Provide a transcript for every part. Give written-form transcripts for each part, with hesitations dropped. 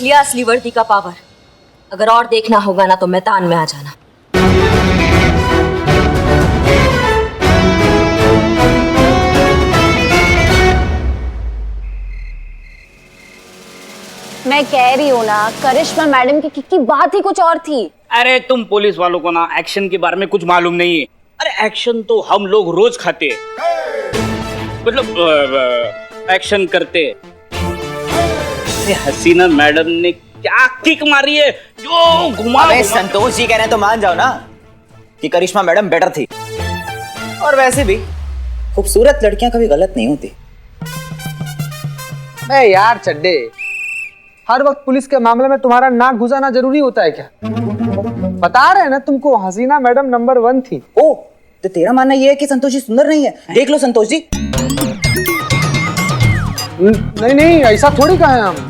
देख लिया असली वर्दी का पावर। अगर और देखना होगा ना तो मैदान में आ जाना। मैं कह रही हूँ ना, करिश्मा मैडम की बात ही कुछ और थी। अरे तुम पुलिस वालों को ना एक्शन के बारे में कुछ मालूम नहीं है। अरे एक्शन तो हम लोग रोज खाते हैं, मतलब एक्शन करते हैं। अरे हसीना मैडम ने क्या किक मारी है जो घुमा। अबे संतोष जी कह रहे हैं तो मान जाओ ना कि करिश्मा मैडम बेटर थी। और वैसे भी खूबसूरत लड़कियां कभी गलत नहीं होती। अबे यार चड्डे, हर वक्त पुलिस के मामले में तुम्हारा नाक घुसाना जरूरी होता है क्या? बता रहे हैं ना तुमको, हसीना मैडम नंबर 1 थी। ओ, तो तेरा मानना ये है कि संतोष जी सुंदर नहीं है? देख लो संतोष जी। नहीं नहीं, ऐसा थोड़ी कहे हम।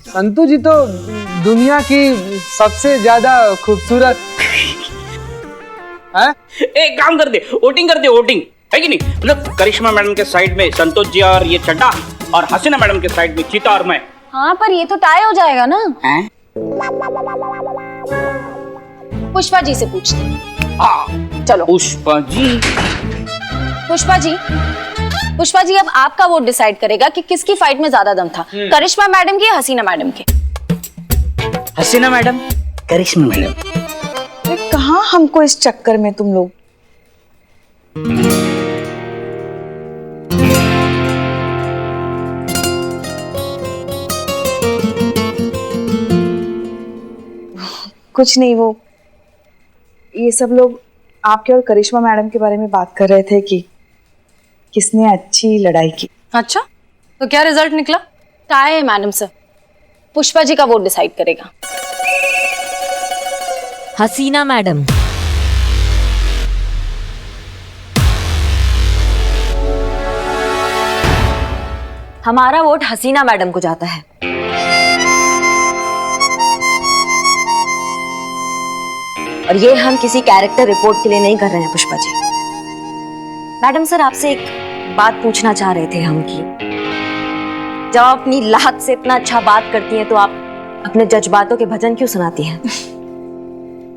संतू जी तो दुनिया की सबसे ज्यादा खूबसूरत है। एक काम कर दे, वोटिंग कर दे, वोटिंग है कि नहीं? मतलब करिश्मा मैडम के साइड में संतोष जी और ये चड्डा, और हसीना मैडम के साइड में चीता और मैं। हाँ पर ये तो टाई हो जाएगा ना। हैं? पुष्पा जी से पूछते हैं। हाँ चलो पुष्पा जी। पुष्पा जी अब आपका वोट डिसाइड करेगा कि किसकी फाइट में ज्यादा दम था, करिश्मा मैडम की या हसीना मैडम के। हसीना मैडम, करिश्मा मैडम। अरे कहाँ हमको इस चक्कर में तुम लोग। कुछ नहीं, वो ये सब लोग आपके और करिश्मा मैडम के बारे में बात कर रहे थे कि किसने अच्छी लड़ाई की। अच्छा, तो क्या रिजल्ट निकला? टाई है मैडम सर। पुष्पा जी का वोट डिसाइड करेगा। हसीना मैडम। हमारा वोट हसीना मैडम को जाता है। और ये हम किसी कैरेक्टर रिपोर्ट के लिए नहीं कर रहे हैं पुष्पा जी। मैडम सर, आपसे एक बात पूछना चाह रहे थे हम कि जब आप अपनी लात से इतना अच्छा बात करती हैं तो आप अपने जज्बातों के भजन क्यों सुनाती हैं?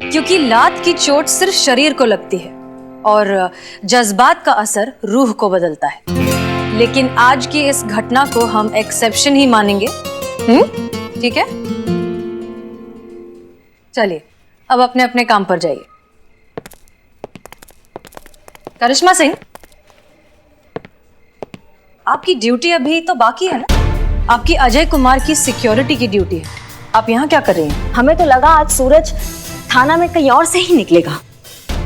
क्योंकि लात की चोट सिर्फ शरीर को लगती है और जज्बात का असर रूह को बदलता है। लेकिन आज की इस घटना को हम एक्सेप्शन ही मानेंगे। ठीक है, चलिए अब अपने अपने काम पर जाइए। करिश्मा सिंह, आपकी ड्यूटी अभी तो बाकी है ना? आपकी अजय कुमार की सिक्योरिटी की ड्यूटी है। आप यहाँ क्या कर रही हैं? हमें तो लगा आज सूरज थाना में कहीं और से ही निकलेगा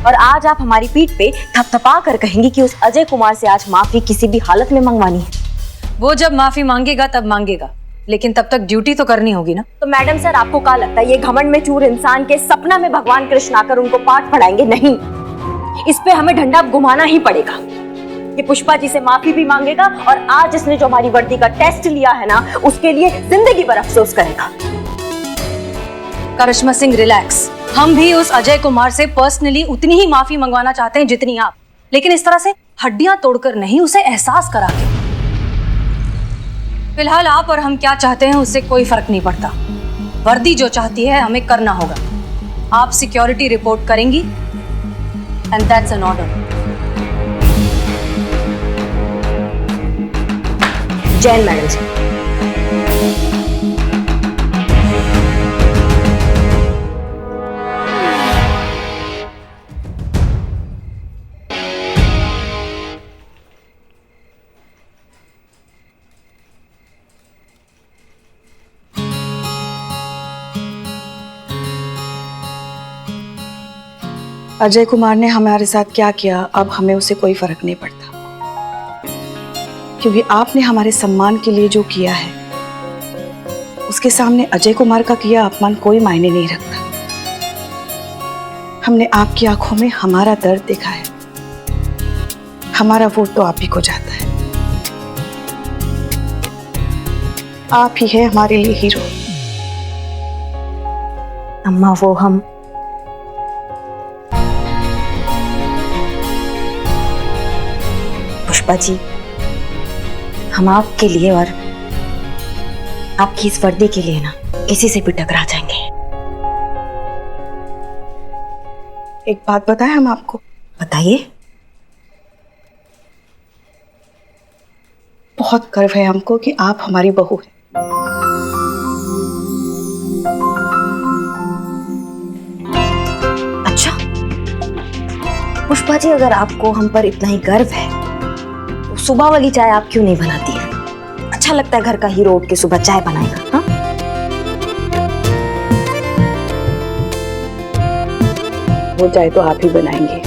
और आज आप हमारी पीठ पे थपथपा कर कहेंगी कि उस अजय कुमार से आज माफी किसी भी हालत में मंगवानी है। वो जब माफी मांगेगा तब मांगेगा, लेकिन तब तक ड्यूटी तो करनी होगी ना। तो मैडम सर, आपको क्या लगता है ये घमंड में चूर इंसान के सपना में भगवान कृष्ण आकर उनको पाठ पढ़ाएंगे? नहीं, इस पे हमें डंडा घुमाना ही पड़ेगा। ये पुष्पा जी से माफी भी मांगेगा और आज इसने जो हमारी वर्दी का टेस्ट लिया है ना, उसके लिए जिंदगी भर अफसोस करेगा। करिश्मा सिंह रिलैक्स। हम भी उस अजय कुमार से पर्सनली उतनी ही माफी मंगवाना चाहते हैं जितनी आप, लेकिन इस तरह से हड्डियां तोड़कर नहीं, उसे एहसास करा के। फिलहाल आप और हम क्या चाहते हैं उससे कोई फर्क नहीं पड़ता। वर्दी जो चाहती है हमें करना होगा। आप सिक्योरिटी रिपोर्ट करेंगी and that's an order. Jain madam ji. Ajay Kumar ने हमारे साथ क्या किया अब हमें उससे कोई फर्क नहीं पड़ता, क्योंकि आपने हमारे सम्मान के लिए जो किया है उसके सामने अजय कुमार का किया अपमान कोई मायने नहीं रखता। हमने आपकी आंखों में हमारा दर्द देखा है। हमारा वोट तो आप ही को जाता है। आप ही है हमारे लिए हीरो। अम्मा, वो हम पुष्पा जी, हम आपके लिए और आपकी इस वर्दी के लिए ना किसी से भी टकरा जाएंगे। एक बात बताएं हम आपको? बताइए। बहुत गर्व है हमको कि आप हमारी बहू हैं। अच्छा पुष्पा जी, अगर आपको हम पर इतना ही गर्व है तो सुबह वाली चाय आप क्यों नहीं बनाती है? अच्छा लगता है घर का हीरो उठ के सुबह चाय बनाएगा। हाँ, वो चाय तो आप ही बनाएंगे।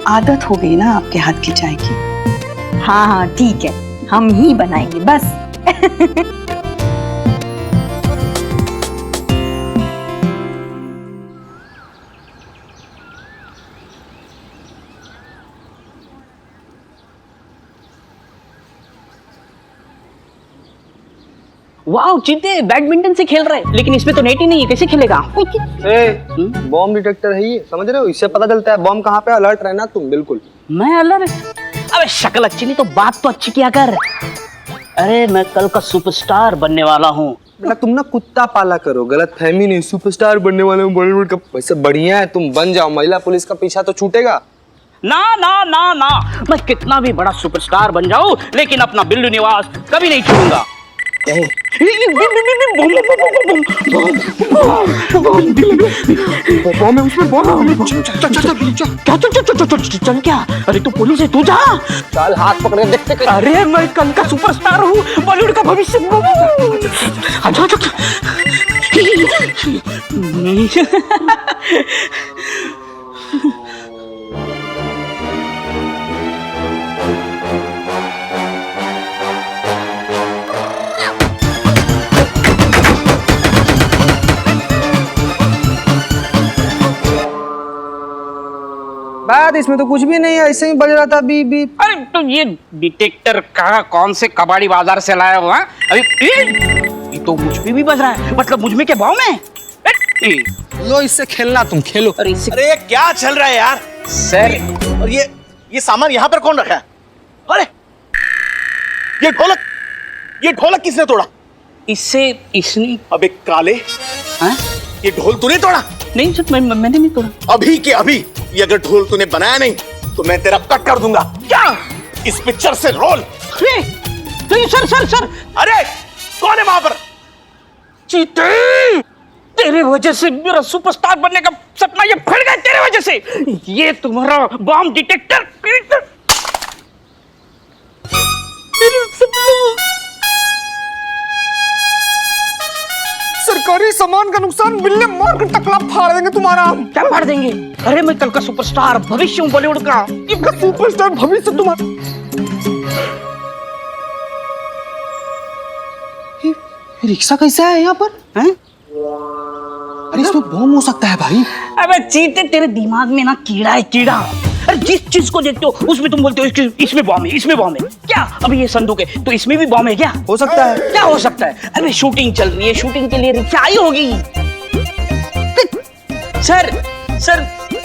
आदत हो गई ना आपके हाथ की चाय की। हाँ हाँ ठीक है, हम ही बनाएंगे बस। वाह चीते बैडमिंटन से खेल रहे हैं, लेकिन इसमें तो नेट ही नहीं है, कैसे खेलेगा? बॉम्ब डिटेक्टर है ये, समझ रहे हो? इससे पता चलता है बॉम्ब कहाँ पे। अलर्ट रहना तुम बिल्कुल। मैं अलर्ट? अबे शक्ल अच्छी नहीं तो बात तो अच्छी किया कर। अरे मैं कल का सुपरस्टार बनने वाला हूँ। बेटा तुम ना कुत्ता पाला करो, गलत फहमी नहीं। सुपरस्टार बनने वाले हूँ बॉलीवुड का। वैसे बढ़िया है, तुम बन जाओ, महिला पुलिस का पीछा तो छूटेगा। ना ना ना ना, मैं कितना भी बड़ा सुपरस्टार बन जाऊं लेकिन अपना बिल्लू निवास कभी नहीं छोड़ूंगा। चल क्या? अरे तू पुलिस है, तू जा। चल हाथ पकड़ के देखते। अरे मैं कल का सुपरस्टार हूँ, बॉलीवुड का भविष्य। बात इसमें तो कुछ भी नहीं है, ऐसे ही बज रहा था बीप बीप। अरे तो ये डिटेक्टर का कौन से कबाड़ी बाजार से लाया हुआ? अरे ये तो मुझ पे भी बज रहा है, मतलब मुझ में क्या भाव में? लो इससे खेलना, तुम खेलो। अरे इससे अरे ये क्या चल रहा है यार? सर, और ये सामान यहाँ पर कौन रखा है? अरे ये ढोलक किसने तोड़ा? इसने अबे काले, हाँ? ये ढोल तूने तोड़ा? नहीं सर, मैंने नहीं तोड़ा। अभी के अभी ये अगर ढोल तूने बनाया नहीं तो मैं तेरा कट कर दूंगा। क्या? इस पिक्चर से रोल। तो ये सर अरे कौन है वहां पर? चीते, तेरे वजह से मेरा सुपरस्टार बनने का सपना ये फट गया, तेरे वजह से। ये तुम्हारा बॉम्ब डिटेक्टर सरकारी सामान का नुकसान, बिल्ले मार कर टकला फाड़ देंगे तुम्हारा। क्या फाड़ देंगे? अरे मैं कल का सुपरस्टार भविष्य हूँ बॉलीवुड का। सुपरस्टार भविष्य तुम्हारा। ये रिक्शा कैसा है यहाँ पर? हैं? अरे इसमें बम हो सकता है भाई। अबे चीते, तेरे दिमाग में ना कीड़ा है, कीड़ा। अरे जिस चीज को देखते हो उसमें तुम बोलते हो इसमें बॉम्ब है, इसमें बॉम्ब है। क्या अभी ये संदूक है तो इसमें भी बॉम्ब है क्या? हो सकता है। क्या हो सकता है? अबे शूटिंग चल रही है, शूटिंग के लिए रिक्शा आई होगी।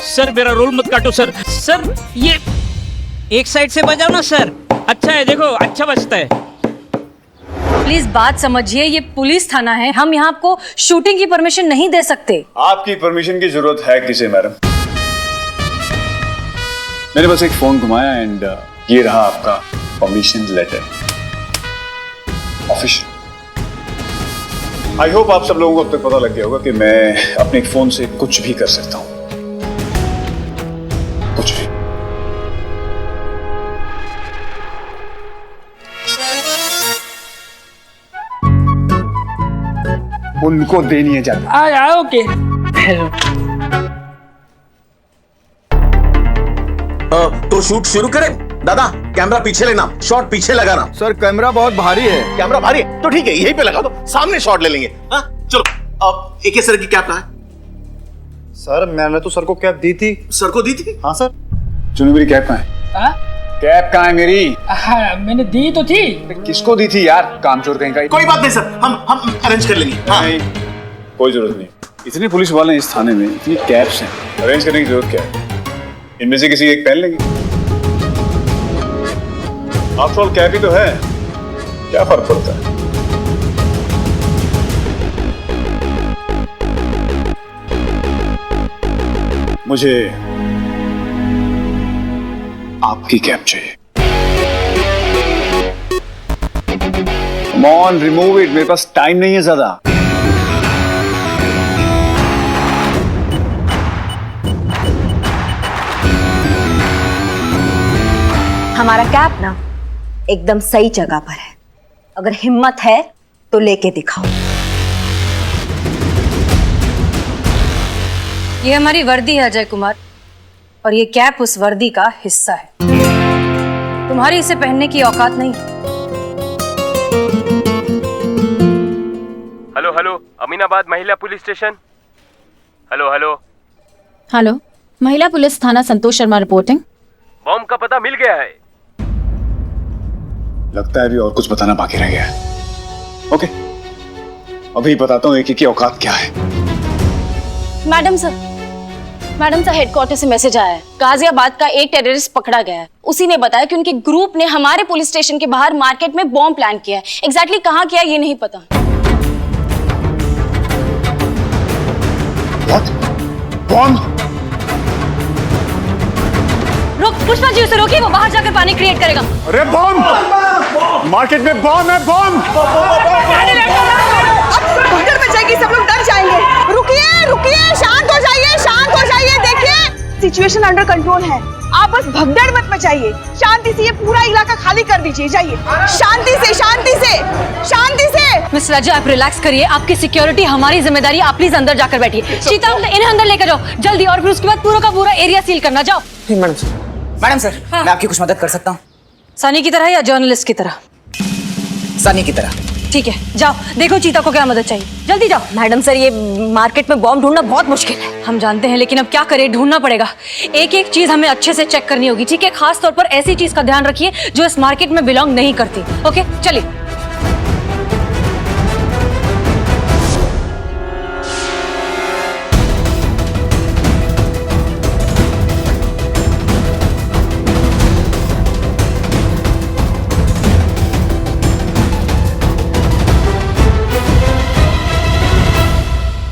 सर मेरा रोल मत काटो सर। सर ये एक साइड से बजाओ ना सर। अच्छा है, देखो अच्छा बजता है। प्लीज बात समझिए, ये पुलिस थाना है, हम यहाँ आपको शूटिंग की परमिशन नहीं दे सकते। आपकी परमिशन की जरूरत है किसे मैडम? मैंने बस एक फोन घुमाया एंड ये रहा आपका permission letter, official. I hope आप सब लोगों को अब तक पता लग गया होगा कि मैं अपने एक फोन से कुछ भी कर सकता हूं, कुछ भी। उनको देनी है जाती। ओके। तो शूट शुरू करें? दादा कैमरा पीछे लेना, शॉट पीछे लगाना। सर कैमरा बहुत भारी है। कैमरा भारी है तो ठीक है, यहीं पे लगा दो, सामने शॉट ले लेंगे। हाँ चलो। अब एक सर की कैप कहाँ है? सर मैंने तो सर को कैप दी थी। सर को दी थी? हाँ सर। चुनो मेरी कैप कहाँ है? कैप कहाँ है मेरी? मैंने दी तो थी। किसको दी थी यार, कामचोर कहीं का। कोई बात नहीं सर, हम अरेंज कर लेंगे। हाँ। नहीं, कोई जरूरत नहीं। इतने पुलिस वाले हैं इस थाने में, इतनी कैप्स हैं, अरेंज करने की जरूरत क्या है? इनमें से किसी एक पहन लेंगे। आफ्टर ऑल कैप ही तो है, क्या फर्क पड़ता है? मुझे आपकी कैब चाहिए। Come on, remove it. मेरे पास टाइम नहीं है ज्यादा। हमारा कैप ना एकदम सही जगह पर है। अगर हिम्मत है तो लेके दिखाओ। ये हमारी वर्दी है अजय कुमार, और ये कैप उस वर्दी का हिस्सा है। तुम्हारी इसे पहनने की औकात नहीं। हेलो हेलो, अमीनाबाद महिला police station. Hello hello hello, महिला पुलिस थाना संतोष शर्मा रिपोर्टिंग। बॉम्ब का पता मिल गया है। लगता है अभी और कुछ बताना बाकी रह गया है। ओके, अभी बताता हूँ एक की औकात क्या है। मैडम सर हेडक्वार्टर से मैसेज आया है। गाजियाबाद का एक टेररिस्ट पकड़ा गया है। उसी ने बताया कि उनके ग्रुप ने हमारे पुलिस स्टेशन के बाहर मार्केट में बॉम्ब प्लान किया है। एग्जैक्टली कहाँ किया ये नहीं पता। What? बॉम्ब? रुक, पुष्पा जी उसे रोकिए, वो बाहर जाकर पानी क्रिएट करेगा। अरे बॉम्ब! मार्केट में बॉम्ब है, बॉम्ब! भगदड़ मच जाएगी, सब लोग डर जाएंगे। रुकिए रुकिए, शांत हो जाइए, शांत हो जाइए। देखिए सिचुएशन अंडर कंट्रोल है, आप बस भगदड़ मत मचाइए। शांति से ये पूरा इलाका खाली कर दीजिए। जाइए, शांति से शांति से शांति से। मिस राजा, आप रिलैक्स करिए, आपकी सिक्योरिटी हमारी जिम्मेदारी। आप प्लीज अंदर जाकर बैठिए। चीता, इन्हें अंदर लेकर जाओ जल्दी, और फिर उसके बाद पूरा का पूरा एरिया सील करना। जाओ। मैडम सर, मैं आपकी कुछ मदद कर सकता हूँ? सनी की तरह या जर्नलिस्ट की तरह? सनी की तरह। ठीक है, जाओ देखो चीता को क्या मदद चाहिए। जल्दी जाओ। मैडम सर, ये मार्केट में बॉम्ब ढूंढना बहुत मुश्किल है। हम जानते हैं, लेकिन अब क्या करें, ढूंढना पड़ेगा। एक एक चीज हमें अच्छे से चेक करनी होगी, ठीक है? खास तौर पर ऐसी चीज का ध्यान रखिए जो इस मार्केट में बिलोंग नहीं करती। ओके, चलिए।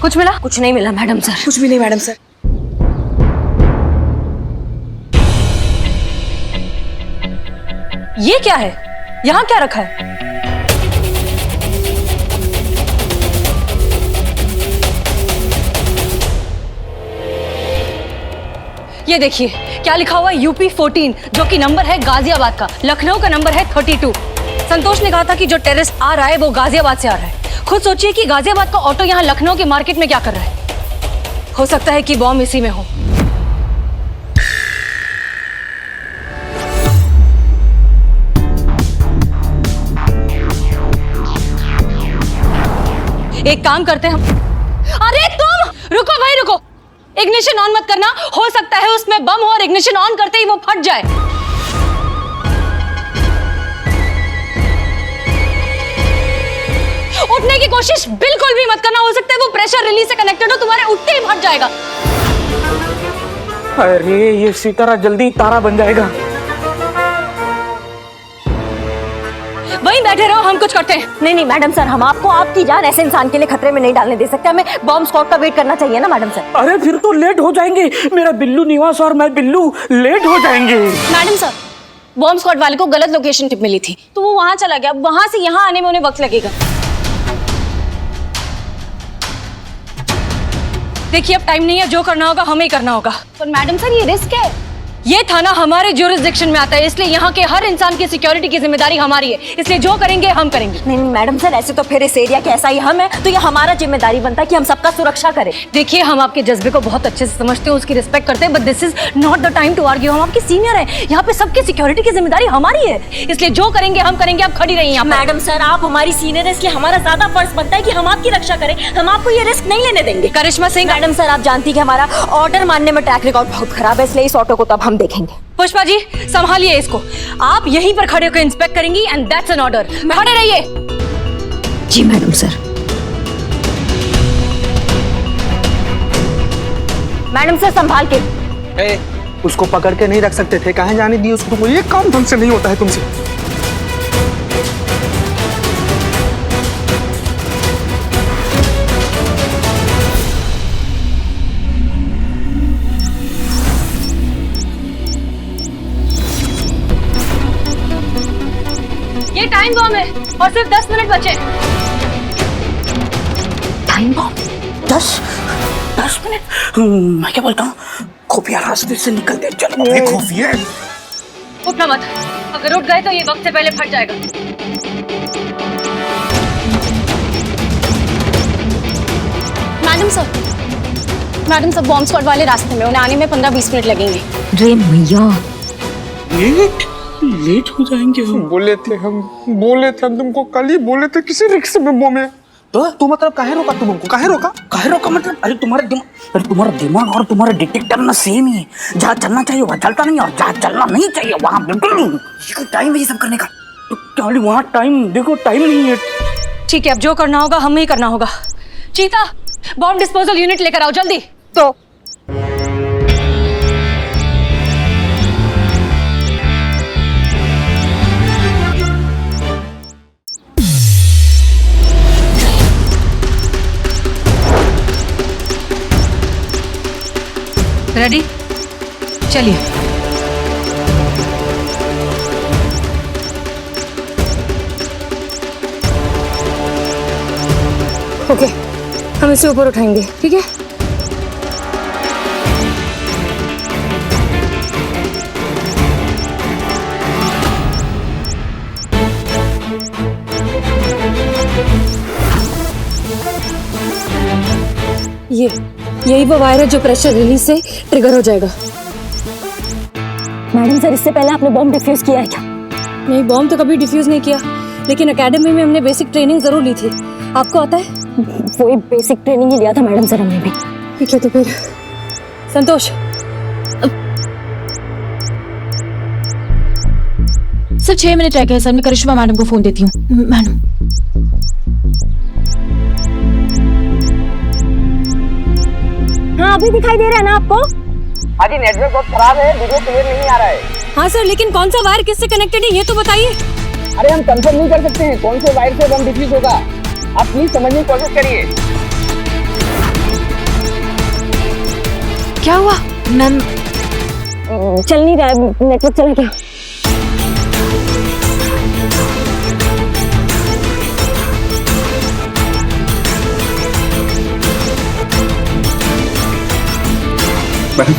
कुछ मिला? कुछ नहीं मिला मैडम सर। कुछ भी नहीं मैडम सर। ये क्या है? यहाँ क्या रखा है? ये देखिए क्या लिखा हुआ है, यूपी 14, जो कि नंबर है गाजियाबाद का। लखनऊ का नंबर है 32। संतोष ने कहा था कि जो टेररिस्ट आ रहा है वो गाजियाबाद से आ रहा है। खुद सोचिए कि गाजियाबाद का ऑटो यहाँ लखनऊ के मार्केट में क्या कर रहा है। हो सकता है कि बॉम्ब इसी में हो। एक काम करते हैं हम। अरे तुम रुको भाई, रुको। इग्निशन ऑन मत करना, हो सकता है उसमें बम हो और इग्निशन ऑन करते ही वो फट जाए। उठने की कोशिश बिल्कुल भी मत करना, हो सकता है वो प्रेशर रिलीज से कनेक्टेड हो, तुम्हारे उठते ही फट जाएगा। अरे ये सितारा जल्दी तारा बन जाएगा। वहीं बैठे रहो, हम कुछ करते हैं। नहीं मैडम सर, हम आपको आपकी जान ऐसे इंसान के लिए खतरे में नहीं डालने दे सकते। हमें बॉम्ब स्क्वाड का वेट करना चाहिए ना मैडम सर। अरे फिर तो लेट हो जाएंगे। मेरा बिल्लू निवास और मैं बिल्लू लेट हो जाएंगे। मैडम सर, बॉम्ब स्क्वाड वाले को गलत लोकेशन टिप मिली थी, तो वो वहां चला गया। वहां से यहाँ आने में उन्हें वक्त लगेगा। देखिए अब टाइम नहीं है, जो करना होगा हमें ही करना होगा। पर मैडम सर ये रिस्क है। ये थाना हमारे ज्यूरिसडिक्शन में आता है, इसलिए यहाँ के हर इंसान की सिक्योरिटी की जिम्मेदारी हमारी है। इसलिए जो करेंगे हम करेंगे। नहीं मैडम सर, ऐसे तो फिर इस एरिया के ऐसा ही हम है, तो ये हमारा जिम्मेदारी बनता है कि हम सबका सुरक्षा करें। देखिए हम आपके जज्बे को बहुत अच्छे से समझते हैं, उसकी रिस्पेक्ट करते हैं, but this is not the time to argue. हम आपके सीनियर हैं, यहाँ पे सबकी सिक्योरिटी की जिम्मेदारी हमारी है, इसलिए जो करेंगे हम करेंगे। आप खड़ी रहिए। मैडम सर, आप हमारी सीनियर है, इसलिए हमारा ज्यादा फर्ज बनता है कि हम आपकी रक्षा करें। हम आपको ये रिस्क नहीं लेने देंगे। करिश्मा सिंह। मैडम सर, आप जानती है कि हमारा ऑर्डर मानने में ट्रैक रिकॉर्ड बहुत खराब है, इसलिए इस ऑटो को तब हम देखेंगे। पुष्पा जी संभालिए इसको, आप यहीं पर खड़े होकर इंस्पेक्ट करेंगी, एंड दैट्स एन ऑर्डर। खड़े रहिए। जी मैडम सर। मैडम सर संभाल के। उसको पकड़ के नहीं रख सकते थे, कहाँ जाने दिए उसको? ये काम ढंग से नहीं होता है तुमसे। टाइम बॉम्ब है और सिर्फ 10 मिनट बचे। Time bomb? 10 मिनट? मैं क्या बोलता हूँ, खुफिया रास्ते से निकलते चलो। खुफिया? उठना मत, अगर उठ गए तो ये वक्त से पहले फट जाएगा। मैडम सर बॉम्ब स्क्वाड वाले रास्ते में, उन्हें आने में 15-20 मिनट लगेंगे। रे मैया, लेट हो जाएंगे हम। बोले थे हम तुमको कल ही बोले थे किसी रिक्शे में बम है। तो मतलब काहे रोका तुम हमको? काहे रोका मतलब? अरे तुम्हारा दिमाग और तुम्हारा डिटेक्टर ना सेम ही है। जहाँ चलना चाहिए वहाँ चलता नहीं, और जहाँ चलना नहीं चाहिए वहाँ बिल्कुल नहीं। ये टाइम है ये सब करने का। तो क्या वहाँ टाइम देखो, टाइम नहीं है। ठीक है, अब जो करना होगा हमें ही करना होगा। चीता, बॉम्ब डिस्पोजल यूनिट लेकर आओ जल्दी। तो रेडी, चलिए। ओके, हम इसे ऊपर उठाएंगे, ठीक है? यही वो वायर है जो प्रेशर रिलीज से ट्रिगर हो जाएगा। मैडम सर, इससे पहले आपने बॉम्ब डिफ्यूज किया है क्या? नहीं, बॉम्ब तो कभी डिफ्यूज नहीं किया, लेकिन एकेडमी में हमने बेसिक ट्रेनिंग जरूर ली थी। आपको आता है? वही बेसिक ट्रेनिंग ही लिया था मैडम सर हमने भी। ठीक है, तो फिर संतोष। सर 6 मिनट रह गए सर, मैं करिश्मा मैडम को फोन देती हूँ। मैडम, हाँ अभी दिखाई दे रहा है ना आपको? हाँ जी, नेटवर्क बहुत खराब है, वीडियो क्लियर नहीं आ रहा है। हाँ सर, लेकिन कौन सा वायर किससे कनेक्टेड है ये तो बताइए। अरे हम कंफर्म नहीं कर सकते हैं कौन से वायर से बम डिफ्यूज होगा। आप प्लीज समझने की कोशिश करिए। क्या हुआ? मैम चल नहीं रहा है, नेटवर्क चला क्या? मैडम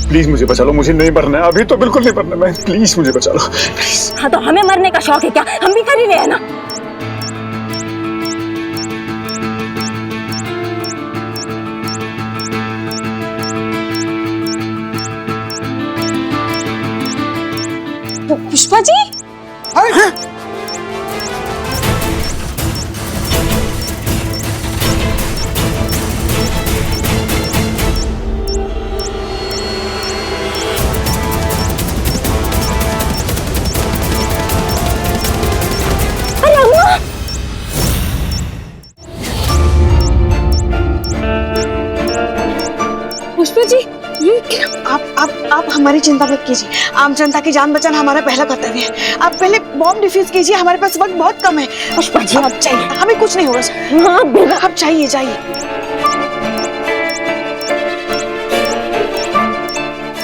प्लीज मुझे बचा लो, मुझे नहीं मरना है अभी, तो बिल्कुल नहीं मरना। मैं प्लीज मुझे बचा लो प्लीज। हाँ तो हमें मरने का शौक है क्या? हम भी कर ही रहे हैं ना। पुष्पा जी? हाँ? पुष्पा जी, ये आप हमारी चिंता मत कीजिए। आम जनता की जान बचाना हमारा पहला कर्तव्य है। आप पहले बॉम्ब डिफ्यूज कीजिए, हमारे पास वक्त बहुत कम है। पुष्पा जी आप चाहिए, हमें कुछ नहीं होगा सर। हाँ बिल्कुल, आप चाहिए।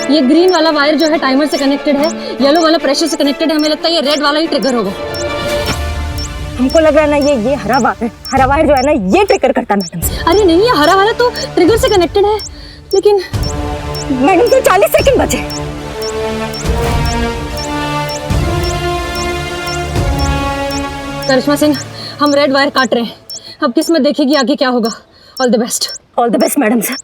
ये ग्रीन वाला वायर जो है टाइमर से कनेक्टेड है, येलो वाला प्रेशर से कनेक्टेड है। हमें लगता है ये रेड वाला ही ट्रिगर होगा। हमको लग रहा है ना ये हरा वायर जो है ना ये ट्रिगर करता है मैडम से। अरे नहीं, ये हरा वाला तो ट्रिगर से कनेक्टेड है, लेकिन मैडम तो 40 सेकंड बचे। करिश्मा सिंह, हम रेड वायर काट रहे हैं। अब किस्मत देखेगी आगे क्या होगा। All the best. All the best madam sir.